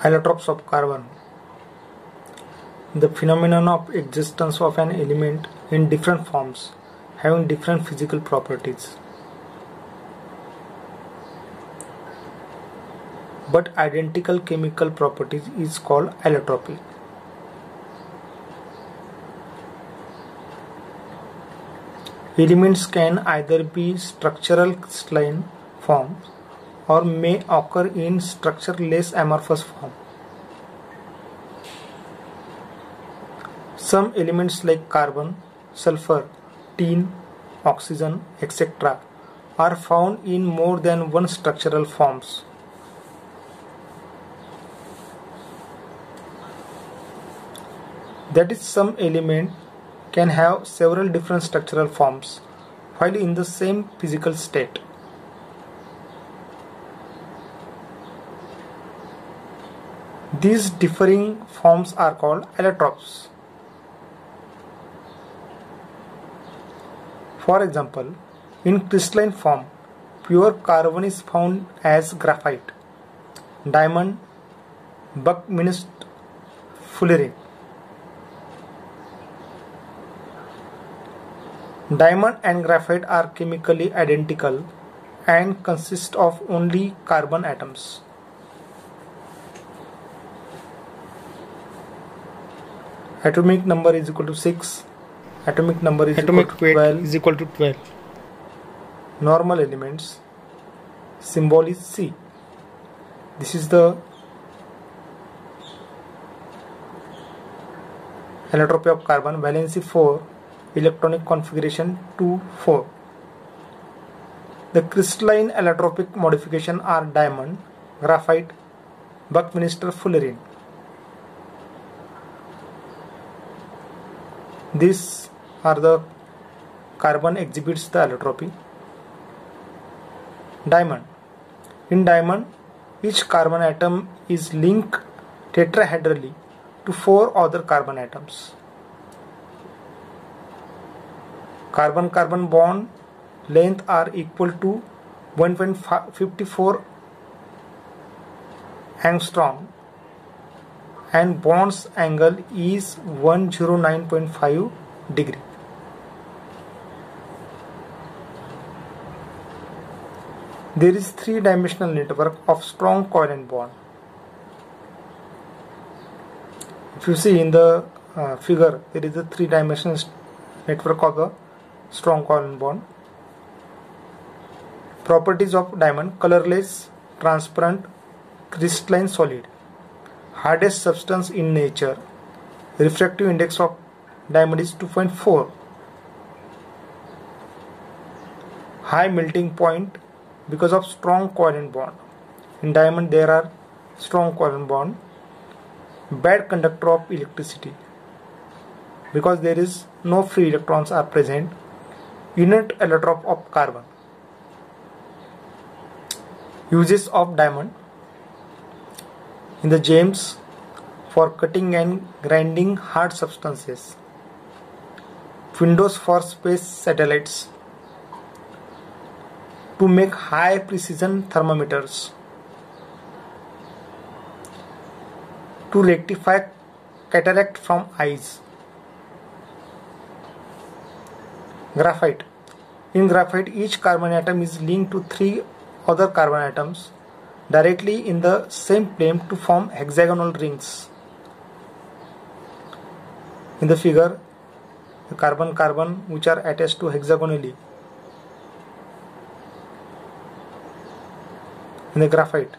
Allotropes of carbon. The phenomenon of existence of an element in different forms having different physical properties but identical chemical properties is called allotropy. Elements can either be structural crystalline forms or may occur in structure less amorphous form. Some elements like carbon, sulfur, tin, oxygen, etc. are found in more than one structural forms. That is, some element can have several different structural forms while in the same physical state. These differing forms are called allotropes. For example, in crystalline form, pure carbon is found as graphite, diamond, Buckminster fullerene. Diamond and graphite are chemically identical and consist of only carbon atoms. Atomic number is equal to 6. Atomic number is equal to 12. Is equal to 12. Normal elements. Symbol is C. This is the allotropy of carbon. Valency 4. Electronic configuration 2,4. The crystalline allotropic modification are diamond, graphite, Buckminster fullerene. These are the carbon exhibits the allotropy. Diamond. In diamond, each carbon atom is linked tetrahedrally to 4 other carbon atoms. Carbon-carbon bond length are equal to 1.54 angstrom and bonds angle is 109.5 degree. There is 3-dimensional network of strong covalent bond. If you see in the figure, there is a 3-dimensional network of the strong covalent bond. Properties of diamond: colorless, transparent, crystalline solid, hardest substance in nature. Refractive index of diamond is 2.4. High melting point because of strong covalent bond. In diamond there are strong covalent bond. Bad conductor of electricity because there is no free electrons are present. Inert allotrope of carbon. Uses of diamond in the gems for cutting and grinding hard substances. Windows for space satellites. To make high precision thermometers. To rectify cataract from eyes. Graphite. In graphite, each carbon atom is linked to 3 other carbon atoms directly in the same plane to form hexagonal rings. In the figure, the carbon-carbon which are attached to hexagonally. In the graphite,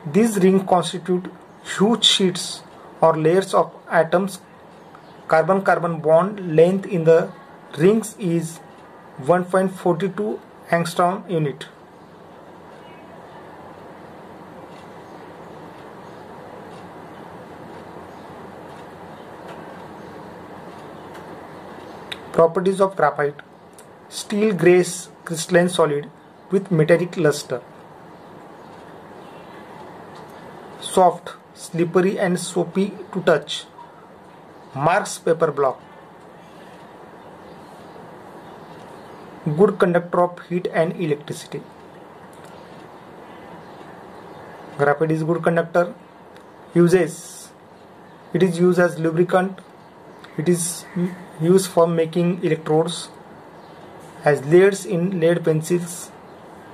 these rings constitute huge sheets or layers of atoms. Carbon-carbon bond length in the rings is 1.42 angstrom unit. Properties of graphite: steel grace crystalline solid with metallic luster. Soft, slippery and soapy to touch. Marks paper block. Good conductor of heat and electricity. Graphite is good conductor, Uses: it is used as lubricant, it is used for making electrodes, as leads in lead pencils,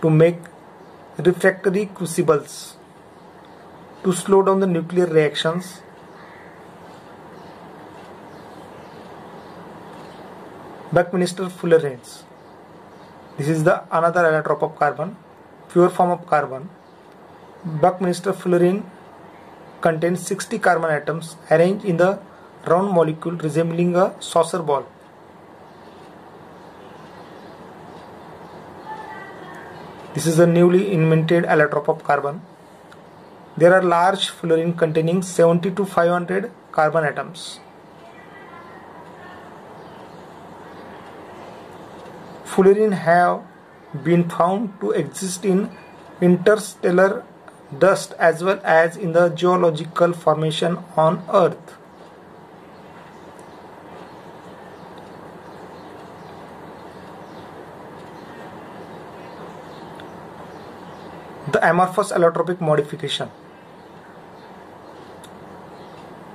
to make refractory crucibles, to slow down the nuclear reactions. Buckminster fullerenes. This is the another allotrope of carbon, pure form of carbon. Buckminster fullerene contains 60 carbon atoms arranged in the round molecule resembling a saucer ball. This is a newly invented allotrope of carbon. There are large fullerene containing 70 to 500 carbon atoms. Fullerene have been found to exist in interstellar dust as well as in the geological formation on Earth. The amorphous allotropic modification.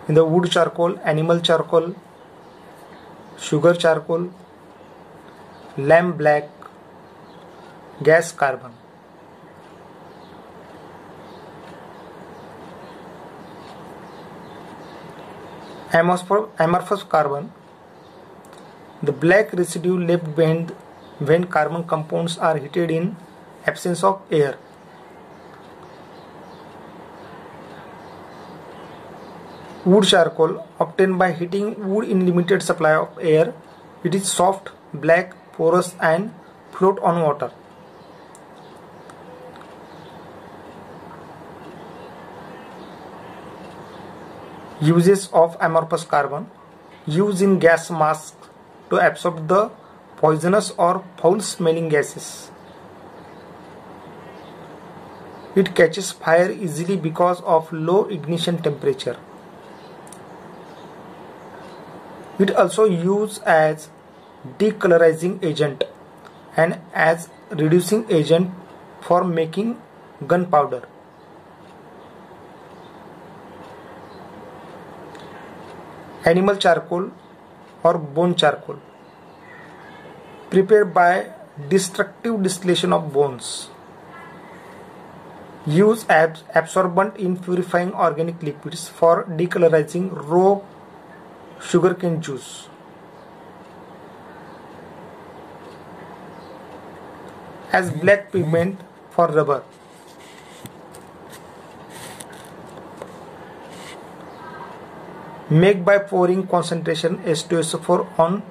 In the wood charcoal, animal charcoal, sugar charcoal, lamp black, gas carbon. Amorphous carbon. The black residue left behind when carbon compounds are heated in absence of air. Wood charcoal, obtained by heating wood in limited supply of air. It is soft, black, porous and float on water. Uses of amorphous carbon. Used in gas masks to absorb the poisonous or foul smelling gases. It catches fire easily because of low ignition temperature. It also used as decolorizing agent and as reducing agent for making gunpowder. Animal charcoal or bone charcoal, prepared by destructive distillation of bones. Used as absorbent in purifying organic liquids for decolorizing raw sugarcane juice. As black pigment for rubber. Make by pouring concentration H2SO4 on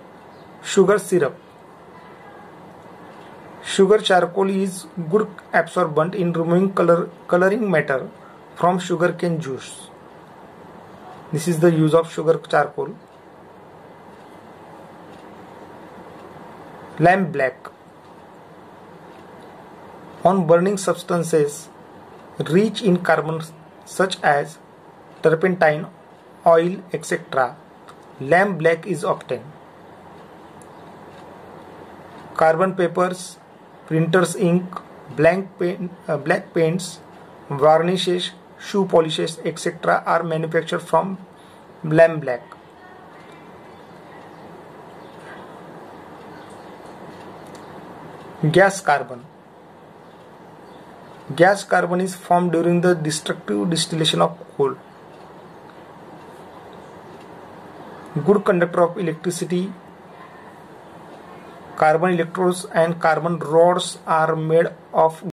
sugar syrup. Sugar charcoal is good absorbent in removing coloring matter from sugarcane juice. This is the use of sugar charcoal. Lamp black. On burning substances rich in carbon such as turpentine, oil, etc., lamp black is obtained. Carbon papers, printers ink, black paints, varnishes, shoe polishes, etc. are manufactured from lamp black. Gas carbon. Gas carbon is formed during the destructive distillation of coal. Good conductor of electricity. Carbon electrodes and carbon rods are made of